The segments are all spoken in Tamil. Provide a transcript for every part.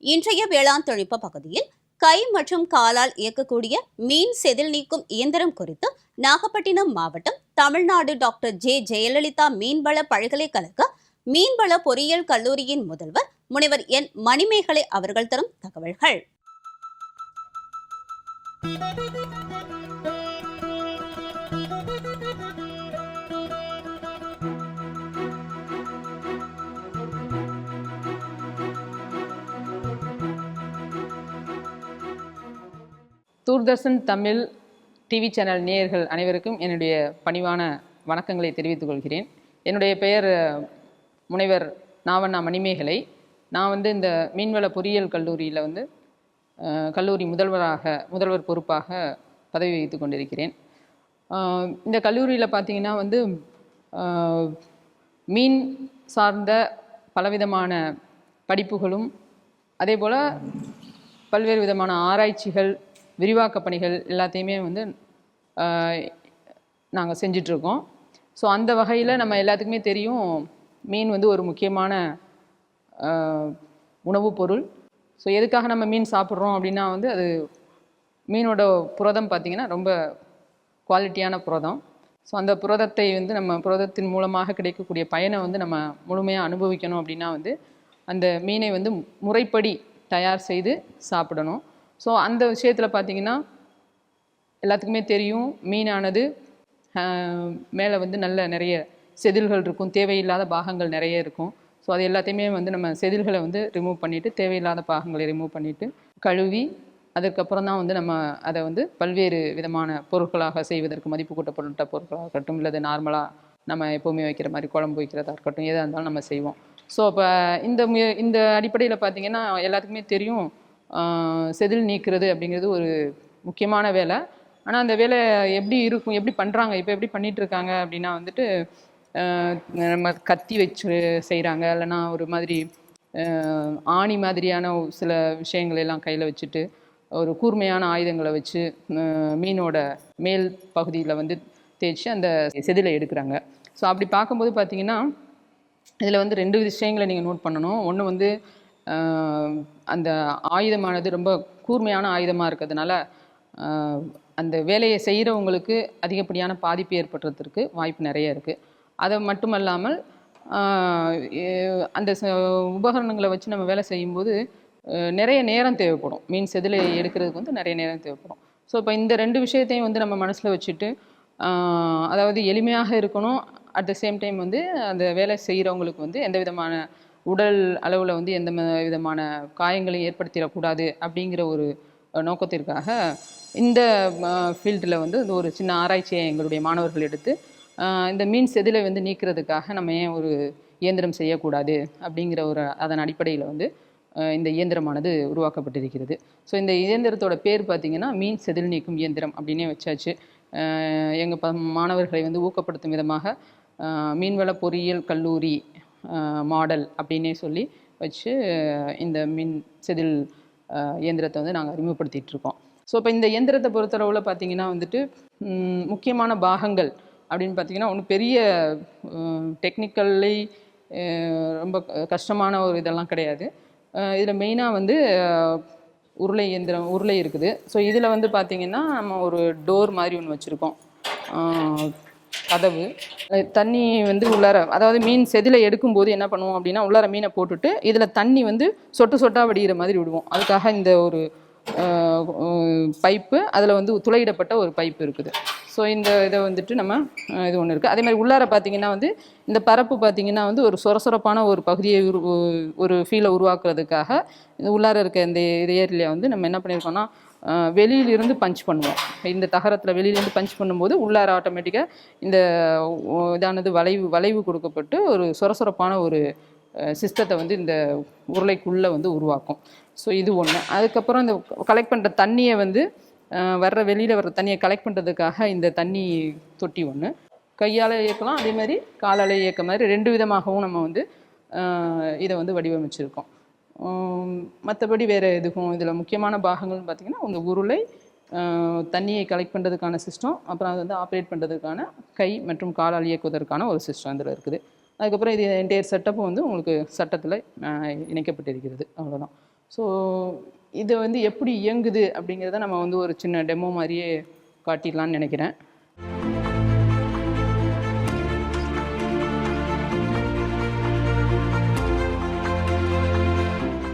இன்றைய வேளாண் தொழில்நுட்ப பகுதியில் கை மற்றும் காலால் இயக்கக்கூடிய மீன் செதில் நீக்கும் இயந்திரம் குறித்து நாகப்பட்டினம் மாவட்டம் தமிழ்நாடு டாக்டர் ஜெயலலிதா மீன்வள பல்கலைக்கழக மீன்வள பொறியியல் கல்லூரியின் முதல்வர் முனைவர் என் மணிமேகலை அவர்கள் தரும் தகவல்கள். தூர்தர்ஷன் தமிழ் டிவி சேனல் நேயர்கள் அனைவருக்கும் என்னுடைய பணிவான வணக்கங்களை தெரிவித்துக் கொள்கிறேன். என்னுடைய பெயர் முனைவர் நாவண்ணா மணிமேகலை. நான் இந்த மீன்வள பொறியியல் கல்லூரியில் கல்லூரி முதல்வர் பொறுப்பாக பதவி வகித்து கொண்டிருக்கிறேன். இந்த கல்லூரியில் பார்த்திங்கன்னா மீன் சார்ந்த பலவிதமான படிப்புகளும் அதே போல் பல்வேறு விதமான ஆராய்ச்சிகள் விரிவாக்க பணிகள் எல்லாத்தையுமே நாங்கள் செஞ்சிட்ருக்கோம். ஸோ அந்த வகையில் நம்ம எல்லாத்துக்குமே தெரியும், மீன் ஒரு முக்கியமான உணவுப் பொருள். ஸோ எதுக்காக நம்ம மீன் சாப்பிட்றோம் அப்படின்னா அது மீனோட புரதம் பார்த்திங்கன்னா ரொம்ப குவாலிட்டியான புரதம். ஸோ அந்த புரதத்தை நம்ம புரதத்தின் மூலமாக கிடைக்கக்கூடிய பயனை நம்ம முழுமையாக அனுபவிக்கணும் அப்படின்னா அந்த மீனை முறைப்படி தயார் செய்து சாப்பிடணும். ஸோ அந்த விஷயத்தில் பார்த்திங்கன்னா எல்லாத்துக்குமே தெரியும், மீனானது மேலே நல்ல நிறைய செதில்கள் இருக்கும், தேவையில்லாத பாகங்கள் நிறைய இருக்கும். ஸோ அது எல்லாத்தையுமே நம்ம செதில்களை ரிமூவ் பண்ணிவிட்டு தேவையில்லாத பாகங்களை ரிமூவ் பண்ணிவிட்டு கழுவி அதுக்கப்புறம் தான் நம்ம அதை பல்வேறு விதமான பொருட்களாக செய்வதற்கு மதிப்பு கூட்டப்பட்ட பொருட்களாக இருக்கட்டும், இல்லை நார்மலாக நம்ம எப்போவுமே வைக்கிற மாதிரி குழம்பு வைக்கிறதா இருக்கட்டும், எதாக இருந்தாலும் நம்ம செய்வோம். ஸோ அப்போ இந்த அடிப்படையில் பார்த்திங்கன்னா எல்லாத்துக்குமே தெரியும், செதில் நீக்கிறது அப்படிங்கிறது ஒரு முக்கியமான வேலை. ஆனால் அந்த வேலை எப்படி இருக்கும், எப்படி பண்ணுறாங்க, இப்போ எப்படி பண்ணிகிட்ருக்காங்க அப்படின்னா நம்ம கத்தி வச்சு செய்கிறாங்க, இல்லைனா ஒரு மாதிரி ஆணி மாதிரியான சில விஷயங்கள் எல்லாம் கையில் வச்சுட்டு ஒரு கூர்மையான ஆயுதங்களை வச்சு மீனோட மேல் பகுதியில் தேய்ச்சி அந்த செதிலை எடுக்கிறாங்க. ஸோ அப்படி பார்க்கும்போது பார்த்திங்கன்னா இதில் ரெண்டு விஷயங்களை நீங்கள் நோட் பண்ணணும். ஒன்று அந்த ஆயுதமானது ரொம்ப கூர்மையான ஆயுதமாக இருக்கிறதுனால அந்த வேலையை செய்கிறவங்களுக்கு அதிகப்படியான பாதிப்பு ஏற்படுறதுக்கு வாய்ப்பு நிறைய இருக்குது. அது மட்டுமல்லாமல் அந்த உபகரணங்களை வச்சு நம்ம வேலை செய்யும்போது நிறைய நேரம் தேவைப்படும். மீன் செதிலை எடுக்கிறதுக்கு நிறைய நேரம் தேவைப்படும். ஸோ இப்போ இந்த ரெண்டு விஷயத்தையும் நம்ம மனசில் வச்சுட்டு, அதாவது எளிமையாக இருக்கணும், அட் த சேம் டைம் அந்த வேலை செய்கிறவங்களுக்கு எந்த விதமான உடல் அளவில் எந்த விதமான காயங்களையும் ஏற்படுத்திடக்கூடாது அப்படிங்கிற ஒரு நோக்கத்திற்காக இந்த ஃபீல்டில் ஒரு சின்ன ஆராய்ச்சியை எங்களுடைய மாணவர்கள் எடுத்து இந்த மீன் செதிலை நீக்கிறதுக்காக நம்ம ஏன் ஒரு இயந்திரம் செய்யக்கூடாது அப்படிங்கிற அதன் அடிப்படையில் இந்த இயந்திரமானது உருவாக்கப்பட்டிருக்கிறது. ஸோ இந்த இயந்திரத்தோட பேர் பார்த்திங்கன்னா மீன் செதில் நீக்கும் இயந்திரம் அப்படின்னே வச்சாச்சு. எங்கள் மாணவர்களை ஊக்கப்படுத்தும் விதமாக மீன்வள பொறியியல் கல்லூரி மாடல் அப்படின்னே சொல்லி வச்சு இந்த மீன் செதில் இயந்திரத்தை நாங்கள் அறிமுகப்படுத்திகிட்ருக்கோம். ஸோ இப்போ இந்த இயந்திரத்தை பொறுத்தளவில் பார்த்திங்கன்னா முக்கியமான பாகங்கள் அப்படின்னு பார்த்திங்கன்னா ஒன்று பெரிய டெக்னிக்கல்லி ரொம்ப கஷ்டமான ஒரு இதெல்லாம் கிடையாது. இதில் மெயினாக உருளை இருக்குது. ஸோ இதில் பார்த்திங்கன்னா நம்ம ஒரு டோர் மாதிரி ஒன்று வச்சுருக்கோம், கதவு. தண்ணி உள்ளார, அதாவது மீன் செதிலை எடுக்கும்போது என்ன பண்ணுவோம் அப்படின்னா உள்ளார மீனை போட்டுட்டு இதில் தண்ணி சொட்டு சொட்டாக வடிகிற மாதிரி விடுவோம். அதுக்காக இந்த ஒரு பைப்பு, அதில் துளையிடப்பட்ட ஒரு பைப்பு இருக்குது. ஸோ இந்த இதை நம்ம இது ஒன்று இருக்குது. அதே மாதிரி உள்ளார பார்த்திங்கன்னா இந்த பரப்பு பார்த்திங்கன்னா ஒரு சொரசொரப்பான ஒரு பகுதியை ஒரு ஃபீலை உருவாக்குறதுக்காக இந்த உள்ளார இருக்க இந்த ஏரியில் நம்ம என்ன பண்ணியிருக்கோம்னா வெளியிலிருந்து பஞ்ச் பண்ணுவோம். இந்த தகரத்தில் வெளியிலேருந்து பஞ்ச் பண்ணும்போது உள்ளார ஆட்டோமேட்டிக்காக இந்த இதானது வளைவு கொடுக்கப்பட்டு ஒரு சொரசொரப்பான ஒரு சிஸ்டத்தை இந்த உருளைக்குள்ளே உருவாக்கும். ஸோ இது ஒன்று. அதுக்கப்புறம் இந்த கலெக்ட் பண்ணுற தண்ணியை வெளியில் வர்ற தண்ணியை கலெக்ட் பண்ணுறதுக்காக இந்த தண்ணி தொட்டி ஒன்று. கையால் இயக்கலாம், அதே மாதிரி காலால் இயக்க மாதிரி ரெண்டு விதமாகவும் நம்ம இதை வடிவமைச்சிருக்கோம். மற்றபடி வேறு எதுக்கும் இதில் முக்கியமான பாகங்கள்னு பார்த்திங்கன்னா உங்கள் உருளை, தண்ணியை கலெக்ட் பண்ணுறதுக்கான சிஸ்டம், அப்புறம் அது ஆப்ரேட் பண்ணுறதுக்கான கை மற்றும் காலால் இயக்குவதற்கான ஒரு சிஸ்டம் இதில் இருக்குது. அதுக்கப்புறம் இது என்டையர் செட்டப்பும் உங்களுக்கு சட்டத்தில் இணைக்கப்பட்டிருக்கிறது. அவ்வளோதான். ஸோ இது வந்து எப்படி இயங்குது அப்படிங்கிறத நம்ம வந்து ஒரு சின்ன டெமோ மாதிரியே காட்டிடலான்னு நினைக்கிறேன்.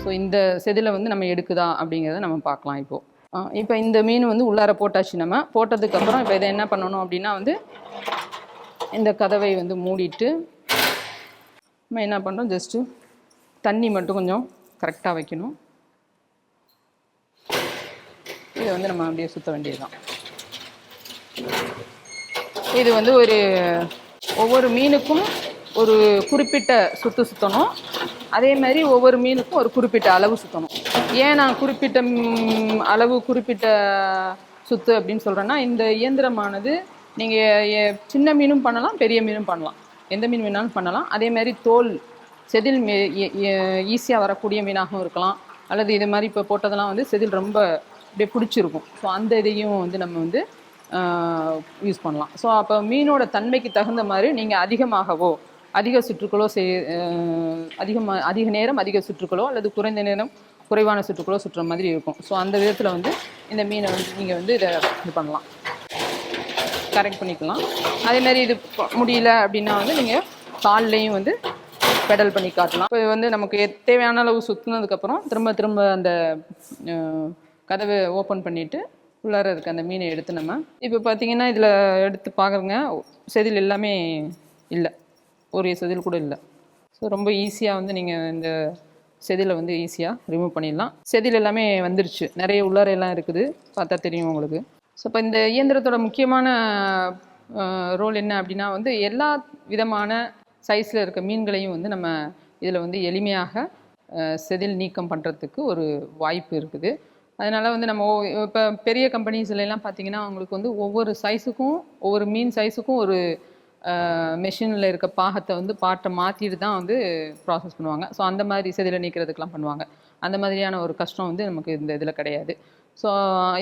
ஸோ இந்த செதிலை வந்து நம்ம எடுக்குதா அப்படிங்கிறத நம்ம பார்க்கலாம் இப்போது. இப்போ இந்த மீன் வந்து உள்ளார போட்டாச்சு. நம்ம போட்டதுக்கப்புறம் இப்போ இதை என்ன பண்ணணும் அப்படின்னா வந்து இந்த கதவை வந்து மூடிட்டு நம்ம என்ன பண்ணுறோம், ஜஸ்ட்டு தண்ணி மட்டும் கொஞ்சம் கரெக்டாக வைக்கணும். இதை வந்து நம்ம அப்படியே சுற்ற வேண்டியதுதான். இது வந்து ஒவ்வொரு மீனுக்கும் ஒரு குறிப்பிட்ட சுற்றணும். அதே மாதிரி ஒவ்வொரு மீனுக்கும் ஒரு குறிப்பிட்ட அளவு சுற்றணும். ஏன் நான் குறிப்பிட்ட அளவு குறிப்பிட்ட சுத்து அப்படின்னு சொல்கிறேன்னா, இந்த இயந்திரமானது நீங்கள் சின்ன மீனும் பண்ணலாம், பெரிய மீனும் பண்ணலாம், எந்த மீன் வேணாலும் பண்ணலாம். அதே மாதிரி தோல் செதில் ஈஸியாக வரக்கூடிய மீனாகவும் இருக்கலாம், அல்லது இது மாதிரி இப்போ போட்டதெல்லாம் வந்து செதில் ரொம்ப அப்படியே பிடிச்சிருக்கும். ஸோ அந்த இதையும் வந்து நம்ம வந்து யூஸ் பண்ணலாம். ஸோ அப்போ மீனோட தன்மைக்கு தகுந்த மாதிரி நீங்கள் அதிகமாகவோ அதிக சுற்றுக்களோ அதிக நேரம் அதிக சுற்றுக்களோ அல்லது குறைந்த நேரம் குறைவான சுற்றுக்களோ சுற்றுற மாதிரி இருக்கும். ஸோ அந்த விதத்தில் வந்து இந்த மீனை வந்து நீங்கள் வந்து இதை இது பண்ணலாம், கரெக்ட் பண்ணிக்கலாம். அதேமாதிரி இது முடியல அப்படின்னா வந்து நீங்கள் கால்லையும் வந்து பெடல் பண்ணி காட்டலாம். இப்போ வந்து நமக்கு தேவையான அளவு சுற்றுனதுக்கப்புறம் திரும்ப அந்த கதவை ஓப்பன் பண்ணிவிட்டு உள்ளார இருக்க அந்த மீனை எடுத்து நம்ம இப்போ பார்த்தீங்கன்னா இதில் எடுத்து பார்க்குறங்க, செதில் எல்லாமே இல்லை, ஒரு செதில் கூட இல்லை. ஸோ ரொம்ப ஈஸியாக வந்து நீங்கள் இந்த செதிலை வந்து ஈஸியாக ரிமூவ் பண்ணிடலாம். செதில் எல்லாமே வந்துருச்சு, நிறைய உள்ளார எல்லாம் இருக்குது, பார்த்தா தெரியும் உங்களுக்கு. ஸோ இப்போ இந்த இயந்திரத்தோட முக்கியமான ரோல் என்ன அப்படின்னா வந்து எல்லா விதமான சைஸில் இருக்க மீன்களையும் வந்து நம்ம இதில் வந்து எளிமையாக செதில் நீக்கம் பண்ணுறதுக்கு ஒரு வாய்ப்பு இருக்குது. அதனால் வந்து நம்ம இப்போ பெரிய கம்பெனிஸ்லாம் பார்த்தீங்கன்னா அவங்களுக்கு வந்து ஒவ்வொரு சைஸுக்கும் ஒவ்வொரு மீன் சைஸுக்கும் ஒரு மெஷினில் இருக்க பாட்டை மாற்றிட்டு தான் வந்து ப்ராசஸ் பண்ணுவாங்க. ஸோ அந்த மாதிரி செதிலை நீக்கிறதுக்கெலாம் பண்ணுவாங்க. அந்த மாதிரியான ஒரு கஷ்டம் வந்து நமக்கு இந்த இதில் கிடையாது. ஸோ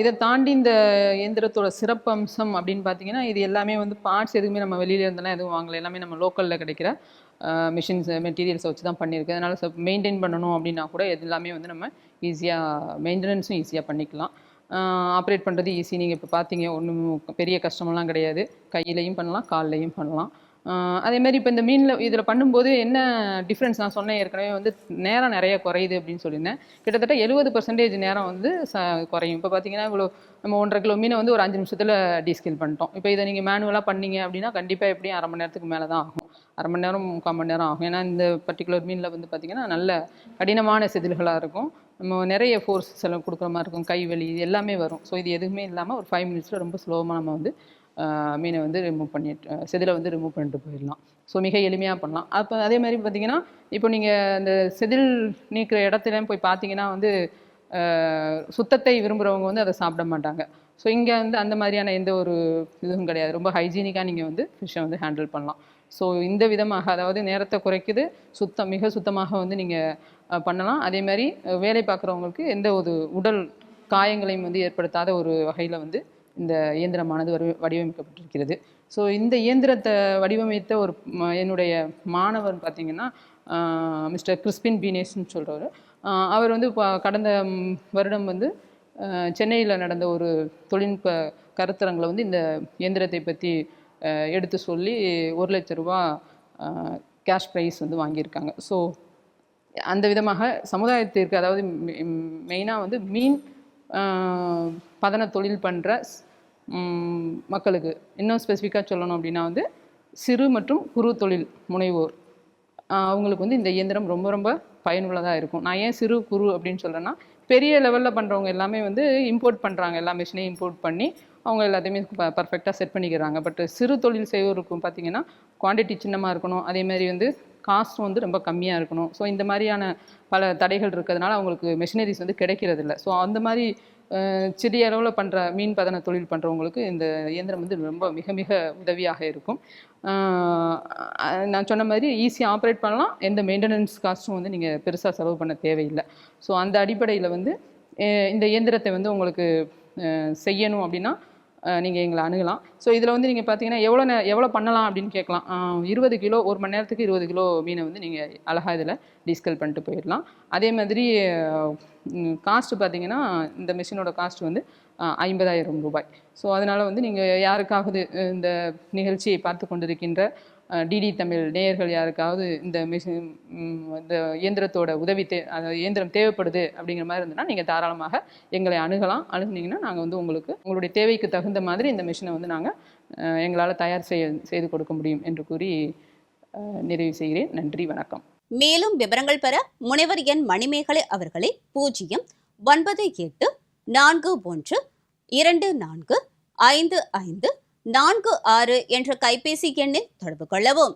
இதை தாண்டி இந்த இயந்திரத்தோட சிறப்பம்சம் அப்படின்னு பார்த்தீங்கன்னா இது எல்லாமே வந்து பார்ட்ஸ் எதுவுமே நம்ம வெளியில இருந்தெல்லாம் எதுவும் வாங்கலை, எல்லாமே நம்ம லோக்கலில் கிடைக்கிற மிஷின்ஸ் மெட்டீரியல்ஸை வச்சு தான் பண்ணியிருக்கு. அதனால் மெயின்டைன் பண்ணணும் அப்படின்னா கூட எல்லாமே வந்து நம்ம ஈஸியாக மெயின்டெனன்ஸும் ஈஸியாக பண்ணிக்கலாம். ஆப்ரேட் பண்ணுறது ஈஸி. நீங்கள் இப்போ பார்த்தீங்க ஒன்றும் பெரிய கஷ்டமெல்லாம் கிடையாது, கையிலையும் பண்ணலாம், கால்லையும் பண்ணலாம். அதேமாதிரி இப்போ இந்த மீனில் இதில் பண்ணும்போது என்ன டிஃப்ரென்ஸ் நான் சொன்னேன் ஏற்கனவே வந்து நேரம் நிறைய குறையுது அப்படின்னு சொல்லியிருந்தேன். கிட்டத்தட்ட 70% நேரம் வந்து குறையும். இப்போ பார்த்தீங்கன்னா இவ்வளோ நம்ம 1.5 கிலோ மீனை வந்து ஒரு 5 நிமிஷத்தில் டீஸ்கேல் பண்ணிட்டோம். இப்போ இதை நீங்கள் மேனுவலாக பண்ணீங்க அப்படின்னா கண்டிப்பாக எப்படியும் 1/2 மணி நேரத்துக்கு மேலே தான் ஆகும், 1/2 மணி நேரம் 3/4 மணி நேரம் ஆகும். ஏன்னா இந்த பர்டிகுலர் மீனில் வந்து பார்த்திங்கன்னா நல்ல கடினமான செதில்களாக இருக்கும், நம்ம நிறைய ஃபோர்ஸ் செலவு கொடுக்குற மாதிரி இருக்கும், கை வலி இது எல்லாமே வரும். ஸோ இது எதுவுமே இல்லாமல் ஒரு 5 மினிட்ஸில் ரொம்ப ஸ்லோவாக நம்ம வந்து மீனை வந்து செதிலை வந்து ரிமூவ் பண்ணிட்டு போயிடலாம். ஸோ மிக எளிமையாக பண்ணலாம். அப்போ அதே மாதிரி பார்த்தீங்கன்னா இப்போ நீங்கள் இந்த செதில் நீக்கிற இடத்துல போய் பார்த்தீங்கன்னா வந்து சுத்தத்தை விரும்புகிறவங்க வந்து அதை சாப்பிட மாட்டாங்க. ஸோ இங்கே வந்து அந்த மாதிரியான எந்த ஒரு இதுவும் கிடையாது, ரொம்ப ஹைஜீனிக்காக நீங்கள் வந்து ஃபிஷ்ஷை வந்து ஹேண்டில் பண்ணலாம். ஸோ இந்த விதமாக அதாவது நேரத்தை குறைக்குது, மிக சுத்தமாக வந்து நீங்கள் பண்ணலாம். அதே மாதிரி வேலை பார்க்குறவங்களுக்கு எந்த ஒரு உடல் காயங்களையும் வந்து ஏற்படுத்தாத ஒரு வகையில் வந்து இந்த இயந்திரமானது வடிவமைக்கப்பட்டிருக்கிறது. ஸோ இந்த இயந்திரத்தை வடிவமைத்த என்னுடைய மாணவர் பார்த்திங்கன்னா மிஸ்டர் கிறிஸ்பின் பீனேஸ்ன்னு சொல்கிறவர். அவர் வந்து கடந்த வருடம் வந்து சென்னையில் நடந்த ஒரு தொழில்நுட்ப கருத்தரங்கில் வந்து இந்த இயந்திரத்தை பற்றி எடுத்து சொல்லி 1 லட்ச ரூபா கேஷ் ப்ரைஸ் வந்து வாங்கியிருக்காங்க. ஸோ அந்த விதமாக சமுதாயத்திற்கு அதாவது மெயினாக வந்து மீன் பதன தொழில் பண்ணுற மக்களுக்கு, இன்னும் ஸ்பெசிஃபிக்காக சொல்லணும் அப்படின்னா வந்து சிறு மற்றும் குறு தொழில் முனைவோர் அவங்களுக்கு வந்து இந்த இயந்திரம் ரொம்ப ரொம்ப பயனுள்ளதாக இருக்கும். நான் ஏன் சிறு குறு அப்படின்னு சொல்கிறேன்னா, பெரிய லெவலில் பண்ணுறவங்க எல்லாமே வந்து இம்போர்ட் பண்ணுறாங்க, எல்லா மிஷினையும் இம்போர்ட் பண்ணி அவங்க எல்லாத்தையுமே பர்ஃபெக்டாக செட் பண்ணிக்கிறாங்க. பட் சிறு தொழில் செய்வோருக்கும் பார்த்திங்கன்னா குவான்டிட்டி சின்னமாக இருக்கணும், அதேமாதிரி வந்து காஸ்ட்டும் வந்து ரொம்ப கம்மியாக இருக்கணும். ஸோ இந்த மாதிரியான பல தடைகள் இருக்கிறதுனால அவங்களுக்கு மெஷினரிஸ் வந்து கிடைக்கிறதில்ல. ஸோ அந்த மாதிரி சிறிய அளவில் பண்ணுற மீன் பதன தொழில் பண்ணுறவங்களுக்கு இந்த இயந்திரம் வந்து ரொம்ப மிக மிக உதவியாக இருக்கும். நான் சொன்ன மாதிரி ஈஸியாக ஆப்ரேட் பண்ணலாம், எந்த மெயின்டெனன்ஸ் காஸ்ட்டும் வந்து நீங்கள் பெருசாக செலவு பண்ண தேவையில்லை. ஸோ அந்த அடிப்படையில் வந்து இந்த இயந்திரத்தை வந்து உங்களுக்கு செய்யணும் அப்படின்னா நீங்கள் எங்களை அணுகலாம். ஸோ இதில் வந்து நீங்கள் பார்த்தீங்கன்னா எவ்வளோ பண்ணலாம் அப்படின்னு கேட்கலாம். 20 கிலோ, ஒரு மணி நேரத்துக்கு 20 கிலோ மீனை வந்து நீங்கள் அழகாக இதில் டீஸ்கல் பண்ணிட்டு போயிடலாம். அதே மாதிரி காஸ்ட்டு பார்த்தீங்கன்னா இந்த மிஷினோட காஸ்ட் வந்து 50,000 ரூபாய். ஸோ அதனால் வந்து நீங்கள் யாருக்காவது இந்த நிகழ்ச்சியை பார்த்து கொண்டிருக்கின்ற டிடி தமிழ் நேயர்கள் யாருக்காவது இந்த மிஷின் இந்த இயந்திரத்தோட அதாவது இயந்திரம் தேவைப்படுது அப்படிங்கிற மாதிரி இருந்ததுன்னா நீங்கள் தாராளமாக எங்களை அணுகுனீங்கன்னா நாங்கள் வந்து உங்களுடைய தேவைக்கு தகுந்த மாதிரி இந்த மிஷினை வந்து நாங்கள் எங்களால் தயார் செய்து கொடுக்க முடியும் என்று கூறி நிறைவு செய்கிறேன். நன்றி, வணக்கம். மேலும் விவரங்கள் பெற முனைவர் என் மணிமேகலை அவர்களை 09841245546 என்ற கைபேசி எண்ணில் தொடர்பு கொள்ளவும்.